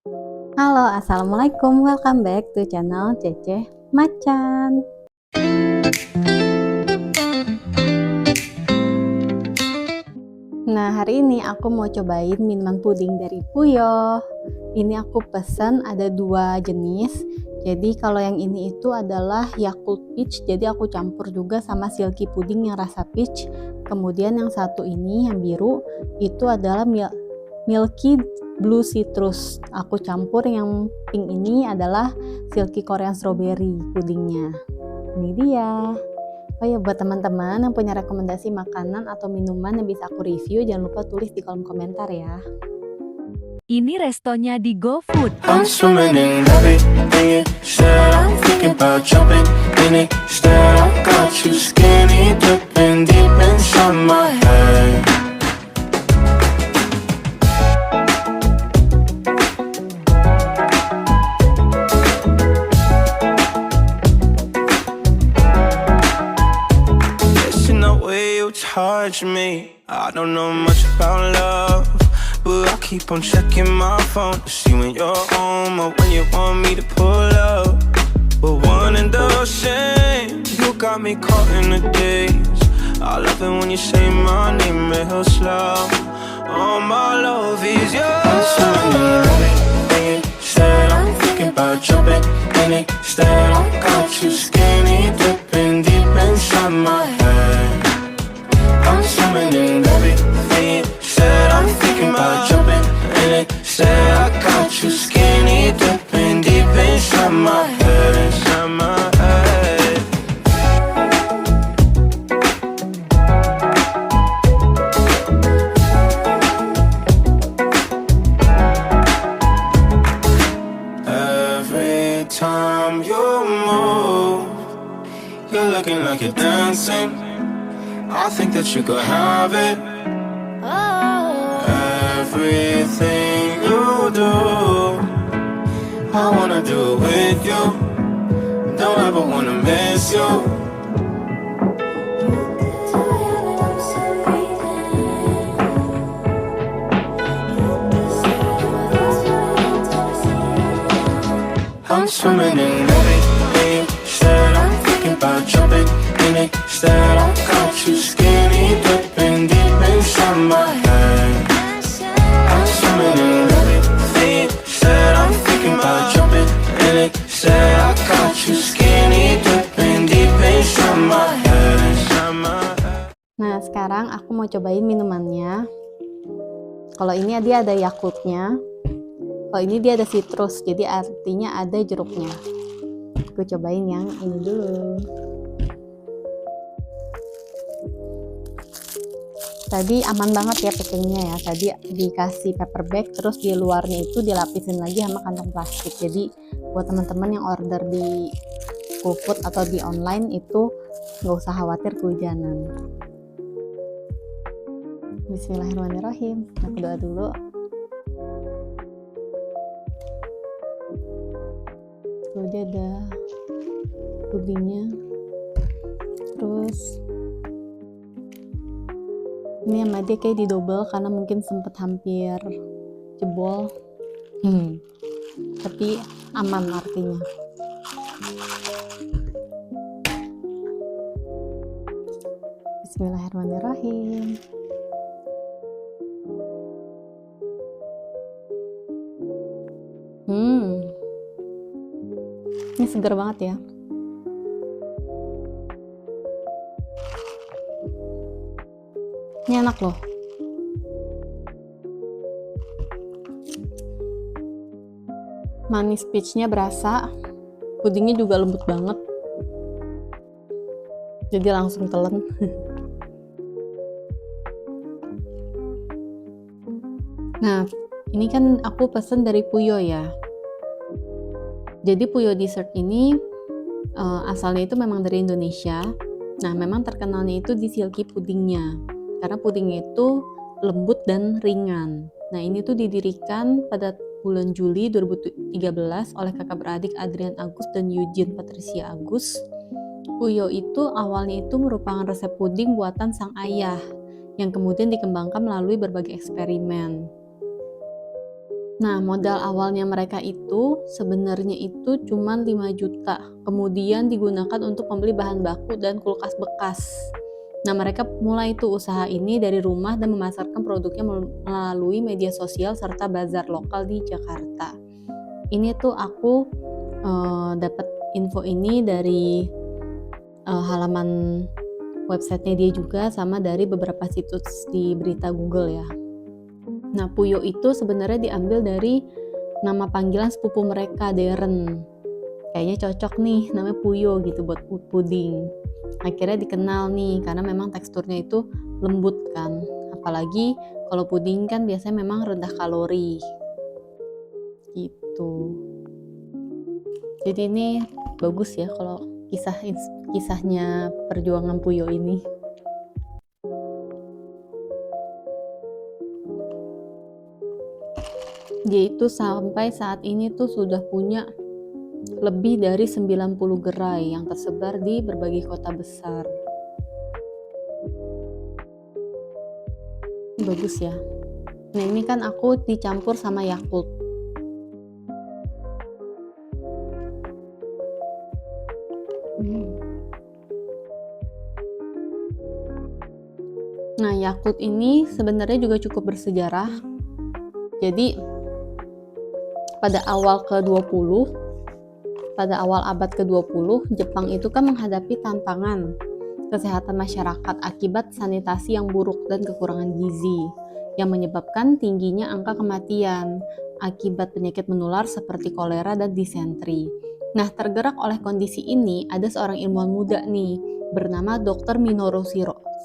Halo, assalamualaikum. Welcome back to channel Cece Macan. Nah, hari ini aku mau cobain minuman puding dari Puyo. Ini aku pesen ada 2 jenis. Jadi kalau yang ini itu adalah Yakult Peach. Jadi aku campur juga sama Silky Pudding yang rasa peach. Kemudian yang satu ini yang biru itu adalah Milky Blue Citrus. Aku campur yang pink ini adalah Silky Korean Strawberry pudingnya. Ini dia. Oh ya, buat teman-teman yang punya rekomendasi makanan atau minuman yang bisa aku review, jangan lupa tulis di kolom komentar ya. Ini restonya di GoFood. I'm swimming in everything you said. I'm thinking about jumping in it. Instead, I got you skinny dipping deep inside my head. Listen the way you touch me. I don't know much about love, but I keep on checking my phone to see when you're home or when you want me to pull up. We're one and the same. You got me caught in the days. I love it when you say my name real slow. All my love is yours. I'm swimming in everything you said. I'm thinking about jumping in it. Instead, I got you skinny dipping deep inside my head. I'm swimming in everything you said. I'm thinking about jumping in it. Said I got you skinny dipping deep inside my head. Inside my head. Every time you move, you're looking like you're dancing. I think that you could have it. Everything you do, I wanna do it with you. Don't ever wanna miss you. I'm swimming in everything you said. I'm thinking about jumping in it. Instead, I got you skinny dipping deep inside my head. I'm swimming in everything you said. I'm thinking about jumping in it. Said I got you skinny dipping deep inside my head. Inside my head. Nah, sekarang aku mau cobain minumannya. Kalau ini dia ada Yakultnya. Kalau ini dia ada citrus, jadi artinya ada jeruknya. Aku cobain yang ini dulu. Tadi aman banget ya packingnya ya. Tadi dikasih paper bag, terus di luarnya itu dilapisin lagi sama kantong plastik. Jadi buat teman-teman yang order di GoFood atau di online itu nggak usah khawatir kehujanan. Bismillahirrahmanirrahim. Aku doa dulu. Jadi ada pudingnya, terus ini sama dia kayak didobel karena mungkin sempet hampir jebol, tapi aman artinya. Bismillahirrahmanirrahim. Ini segar banget ya. Ini enak loh. Manis peachnya berasa, pudingnya juga lembut banget. Jadi langsung telan. Nah, ini kan aku pesen dari Puyo ya. Jadi Puyo Dessert ini asalnya itu memang dari Indonesia. Nah, memang terkenalnya itu di silky pudingnya. Karena pudingnya itu lembut dan ringan. Nah, ini tuh didirikan pada bulan Juli 2013 oleh kakak beradik Adrian Agus dan Eugene Patricia Agus. Puyo itu awalnya itu merupakan resep puding buatan sang ayah yang kemudian dikembangkan melalui berbagai eksperimen. Nah, modal awalnya mereka itu sebenarnya itu cuma 5 juta. Kemudian digunakan untuk membeli bahan baku dan kulkas bekas. Nah, mereka mulai itu usaha ini dari rumah dan memasarkan produknya melalui media sosial serta bazar lokal di Jakarta. Ini tuh aku dapat info ini dari halaman websitenya dia juga, sama dari beberapa situs di berita Google ya. Nah, Puyo itu sebenarnya diambil dari nama panggilan sepupu mereka, Darren. Kayaknya cocok nih namanya Puyo gitu buat puding. Akhirnya dikenal nih karena memang teksturnya itu lembut kan. Apalagi kalau puding kan biasanya memang rendah kalori. Gitu. Jadi ini bagus ya kalau kisahnya perjuangan Puyo ini. Dia itu sampai saat ini tuh sudah punya lebih dari 90 gerai yang tersebar di berbagai kota besar. Bagus ya. Nah, ini kan aku dicampur sama Yakult. Nah, Yakult ini sebenarnya juga cukup bersejarah. Jadi pada awal abad ke-20, Jepang itu kan menghadapi tantangan kesehatan masyarakat akibat sanitasi yang buruk dan kekurangan gizi yang menyebabkan tingginya angka kematian akibat penyakit menular seperti kolera dan disentri. Nah, tergerak oleh kondisi ini, ada seorang ilmuwan muda nih bernama Dr. Minoru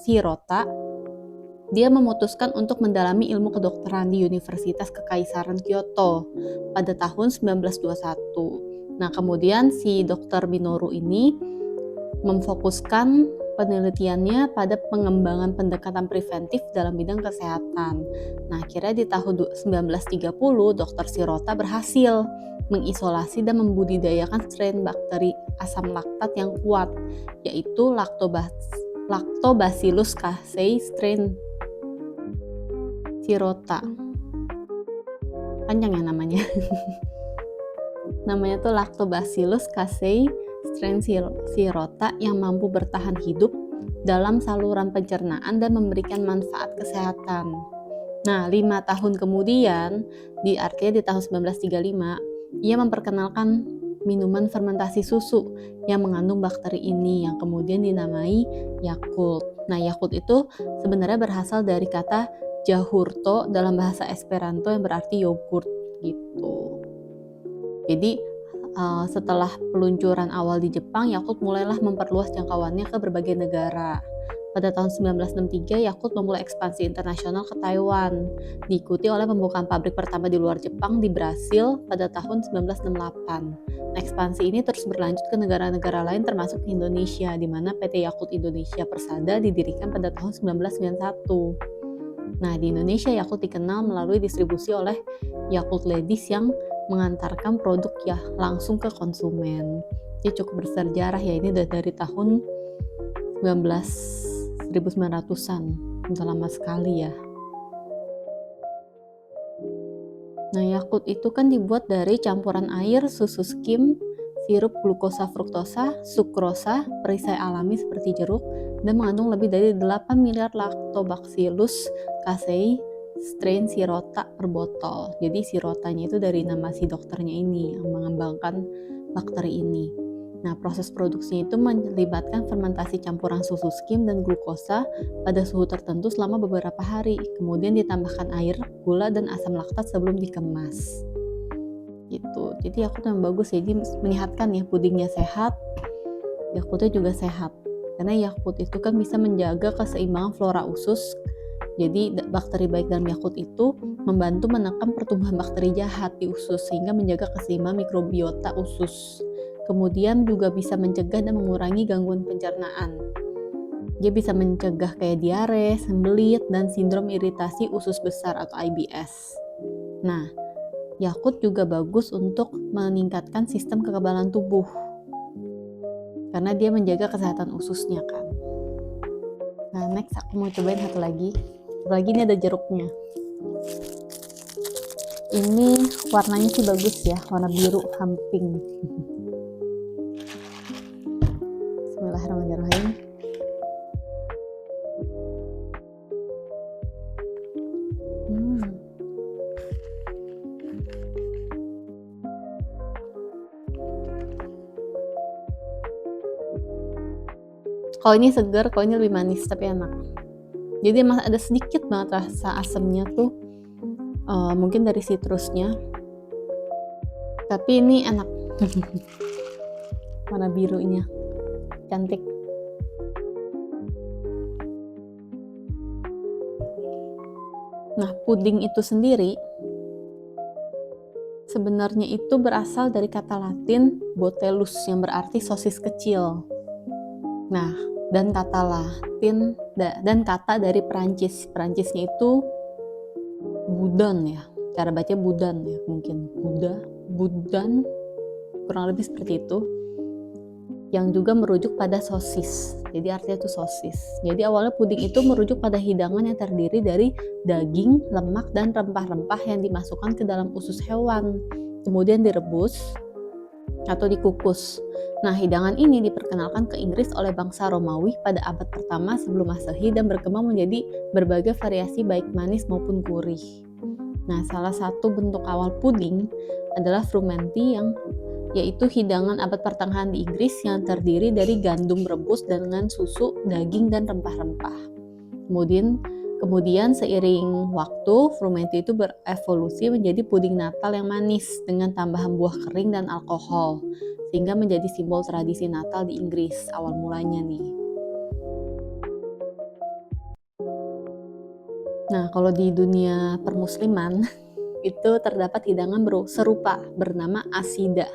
Shirota. Dia memutuskan untuk mendalami ilmu kedokteran di Universitas Kekaisaran Kyoto pada tahun 1921. Nah, kemudian si Dr. Minoru ini memfokuskan penelitiannya pada pengembangan pendekatan preventif dalam bidang kesehatan. Nah, akhirnya di tahun 1930, Dr. Shirota berhasil mengisolasi dan membudidayakan strain bakteri asam laktat yang kuat, yaitu Lactobacillus casei strain Shirota. Panjang ya namanya. Namanya tuh Lactobacillus casei strain Shirota yang mampu bertahan hidup dalam saluran pencernaan dan memberikan manfaat kesehatan. Nah, 5 tahun kemudian, artinya di tahun 1935, ia memperkenalkan minuman fermentasi susu yang mengandung bakteri ini yang kemudian dinamai Yakult. Nah, Yakult itu sebenarnya berasal dari kata Jahurto dalam bahasa Esperanto yang berarti yogurt gitu. Jadi setelah peluncuran awal di Jepang, Yakult mulailah memperluas jangkauannya ke berbagai negara. Pada tahun 1963, Yakult memulai ekspansi internasional ke Taiwan, diikuti oleh pembukaan pabrik pertama di luar Jepang di Brasil pada tahun 1968. Ekspansi ini terus berlanjut ke negara-negara lain termasuk Indonesia, di mana PT Yakult Indonesia Persada didirikan pada tahun 1991. Nah, di Indonesia Yakult dikenal melalui distribusi oleh Yakult Ladies yang mengantarkan produk ya langsung ke konsumen. Jadi cukup bersejarah ya, ini dari tahun 1900-an, udah lama sekali ya. Nah, Yakult itu kan dibuat dari campuran air, susu skim, sirup glukosa fruktosa, sukrosa, perisai alami seperti jeruk, dan mengandung lebih dari 8 miliar Lactobacillus casei strain Shirota per botol. Jadi Shirotanya itu dari nama si dokternya ini yang mengembangkan bakteri ini. Nah, proses produksinya itu melibatkan fermentasi campuran susu skim dan glukosa pada suhu tertentu selama beberapa hari. Kemudian ditambahkan air, gula, dan asam laktat sebelum dikemas. Gitu. Jadi Yakult yang bagus ya, jadi menyehatkan ya, pudingnya sehat, Yakultnya juga sehat. Karena Yakult itu kan bisa menjaga keseimbangan flora usus. Jadi bakteri baik dalam Yakult itu membantu menekan pertumbuhan bakteri jahat di usus sehingga menjaga keseimbangan mikrobiota usus. Kemudian juga bisa mencegah dan mengurangi gangguan pencernaan. Dia bisa mencegah kayak diare, sembelit, dan sindrom iritasi usus besar atau IBS. Nah, Yakult juga bagus untuk meningkatkan sistem kekebalan tubuh. Karena dia menjaga kesehatan ususnya kan. Nah, next aku mau cobain satu lagi. Ini ada jeruknya. ini warnanya sih bagus ya, warna biru hamping. Bismillahirrahmanirrahim. Kalau ini segar, kalau ini lebih manis tapi enak. Jadi emang ada sedikit banget rasa asamnya tuh, mungkin dari sitrusnya. Tapi ini enak. Warna birunya cantik. Nah, puding itu sendiri sebenarnya itu berasal dari kata Latin botellus yang berarti sosis kecil. Nah, dan kata Latin dan kata dari Perancis. Perancisnya itu boudin ya. Cara baca boudin ya, mungkin boudin kurang lebih seperti itu. Yang juga merujuk pada sosis. Jadi artinya itu sosis. Jadi awalnya puding itu merujuk pada hidangan yang terdiri dari daging, lemak, dan rempah-rempah yang dimasukkan ke dalam usus hewan. Kemudian direbus atau dikukus. Nah, hidangan ini diperkenalkan ke Inggris oleh bangsa Romawi pada abad pertama sebelum Masehi dan berkembang menjadi berbagai variasi baik manis maupun gurih. Nah, salah satu bentuk awal puding adalah frumenti yaitu hidangan abad pertengahan di Inggris yang terdiri dari gandum rebus dengan susu, daging, dan rempah-rempah. Kemudian seiring waktu, frumenti itu berevolusi menjadi puding Natal yang manis dengan tambahan buah kering dan alkohol, sehingga menjadi simbol tradisi Natal di Inggris awal mulanya nih. Nah, kalau di dunia permusliman itu terdapat hidangan serupa bernama asida.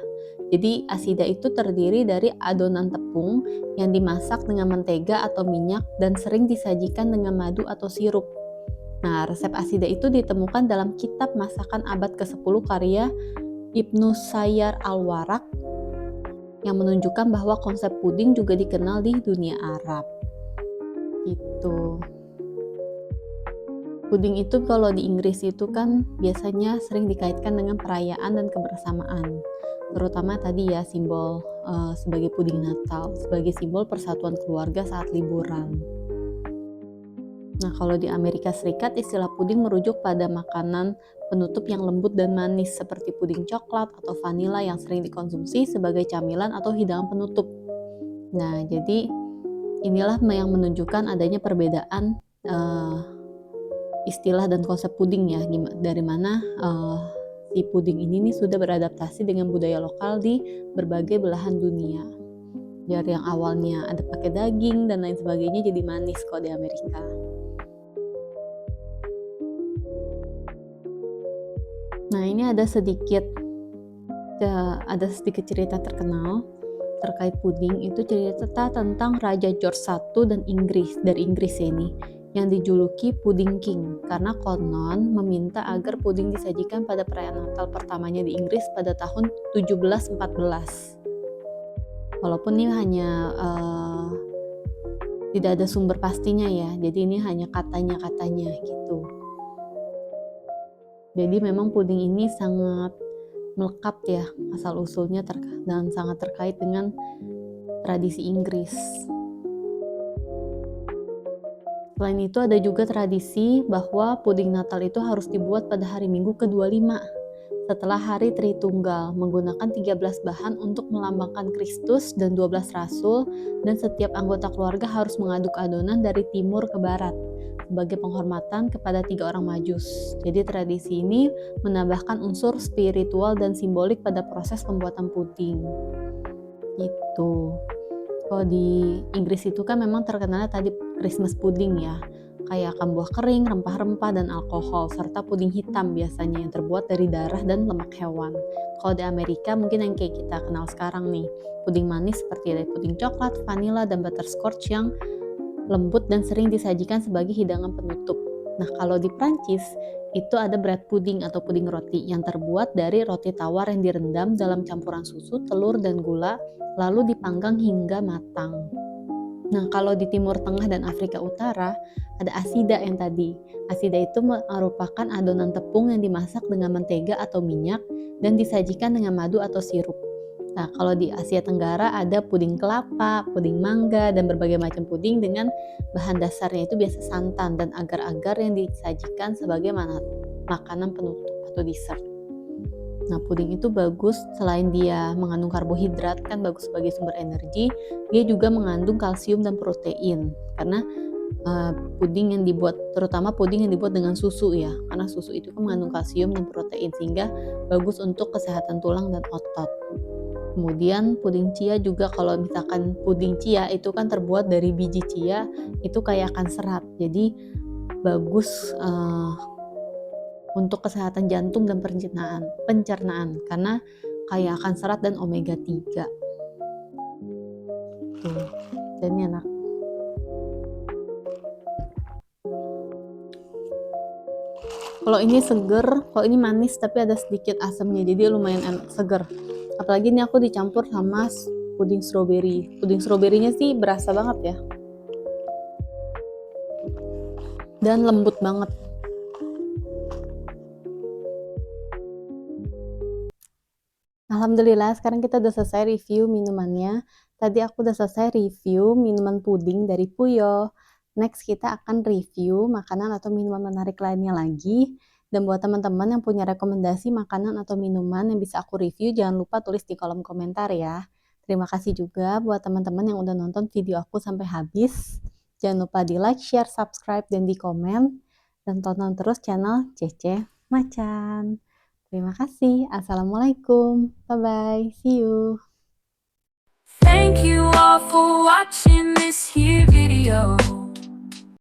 Jadi asida itu terdiri dari adonan tepung yang dimasak dengan mentega atau minyak dan sering disajikan dengan madu atau sirup. Nah, resep asida itu ditemukan dalam kitab masakan abad ke-10 karya Ibnu Sayyar al-Warraq yang menunjukkan bahwa konsep puding juga dikenal di dunia Arab. Gitu. Puding itu kalau di Inggris itu kan biasanya sering dikaitkan dengan perayaan dan kebersamaan. Terutama tadi ya simbol sebagai puding Natal, sebagai simbol persatuan keluarga saat liburan. Nah, kalau di Amerika Serikat istilah puding merujuk pada makanan penutup yang lembut dan manis seperti puding coklat atau vanila yang sering dikonsumsi sebagai camilan atau hidangan penutup. Nah, jadi inilah yang menunjukkan adanya perbedaan istilah dan konsep puding ya, dari mana si puding ini nih sudah beradaptasi dengan budaya lokal di berbagai belahan dunia. Dari yang awalnya ada pakai daging dan lain sebagainya jadi manis kok di Amerika. Nah, ini ada sedikit cerita terkenal terkait puding. Itu cerita tentang Raja George I dan dari Inggris ini, yang dijuluki Pudding King karena konon meminta agar puding disajikan pada perayaan Natal pertamanya di Inggris pada tahun 1714. Walaupun ini hanya tidak ada sumber pastinya ya, jadi ini hanya katanya gitu. Jadi memang puding ini sangat melekat ya asal usulnya dan sangat terkait dengan tradisi Inggris. Selain itu ada juga tradisi bahwa puding Natal itu harus dibuat pada hari Minggu ke-25 setelah hari Tritunggal menggunakan 13 bahan untuk melambangkan Kristus dan 12 rasul, dan setiap anggota keluarga harus mengaduk adonan dari timur ke barat sebagai penghormatan kepada 3 orang majus. Jadi tradisi ini menambahkan unsur spiritual dan simbolik pada proses pembuatan puding. Gitu. Kalau di Inggris itu kan memang terkenalnya tadi Christmas pudding ya, kayak akan buah kering, rempah-rempah, dan alkohol, serta puding hitam biasanya yang terbuat dari darah dan lemak hewan. Kalau di Amerika mungkin yang kayak kita kenal sekarang nih, puding manis seperti ada puding coklat, vanilla, dan butterscotch yang lembut dan sering disajikan sebagai hidangan penutup. Nah, kalau di Prancis itu ada bread pudding atau puding roti yang terbuat dari roti tawar yang direndam dalam campuran susu, telur, dan gula lalu dipanggang hingga matang. Nah, kalau di Timur Tengah dan Afrika Utara, ada asida yang tadi. Asida itu merupakan adonan tepung yang dimasak dengan mentega atau minyak dan disajikan dengan madu atau sirup. Nah, kalau di Asia Tenggara ada puding kelapa, puding mangga, dan berbagai macam puding dengan bahan dasarnya itu biasa santan dan agar-agar yang disajikan sebagai makanan penutup atau dessert. Nah, puding itu bagus selain dia mengandung karbohidrat, kan bagus sebagai sumber energi, dia juga mengandung kalsium dan protein. Karena puding yang dibuat, terutama puding yang dibuat dengan susu ya, karena susu itu kan mengandung kalsium dan protein sehingga bagus untuk kesehatan tulang dan otot. Kemudian puding chia juga, kalau misalkan puding chia itu kan terbuat dari biji chia, itu kaya akan serat. Jadi bagus untuk kesehatan jantung dan pencernaan karena kaya akan serat dan omega 3. Tuh, dan ini enak. Kalau ini seger, kalau ini manis tapi ada sedikit asamnya, jadi lumayan enak, seger. Apalagi ini aku dicampur sama puding strawberry. Puding strawberry-nya sih berasa banget ya. Dan lembut banget. Alhamdulillah, sekarang kita udah selesai review minumannya. Tadi aku udah selesai review minuman puding dari Puyo. Next kita akan review makanan atau minuman menarik lainnya lagi. Dan buat teman-teman yang punya rekomendasi makanan atau minuman yang bisa aku review, jangan lupa tulis di kolom komentar ya. Terima kasih juga buat teman-teman yang udah nonton video aku sampai habis. Jangan lupa di like, share, subscribe, dan di komen. Dan tonton terus channel Cece Macan. Terima kasih. Assalamualaikum. Bye-bye. See you. Thank you all for watching this here video.